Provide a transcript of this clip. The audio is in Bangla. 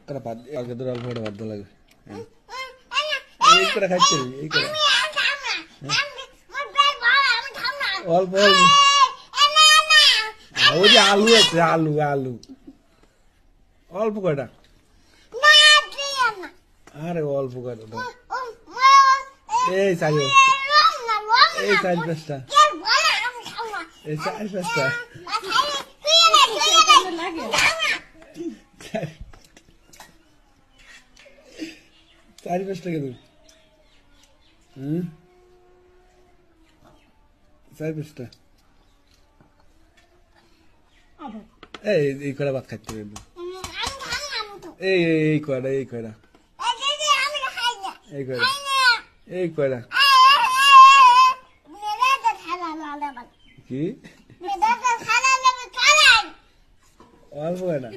করে ভাত আগে তোর অল্প করে ভাত লাগে এই করে খাচ্ছি এই করে অল্প অল্প ওই যে আলু আছে আলু আলু অল্প কয়টা আরে অল্প কয়টা এই চাই এই চার পাঁচটা এই চার পাঁচটা চারি পাঁচটা কেন চারি পাঁচটা এই কয়টা ভাত খাইতে হবে এই কয়টা এই কয়টা এই কয়টা এই কয়টা কি অল্প কয়টা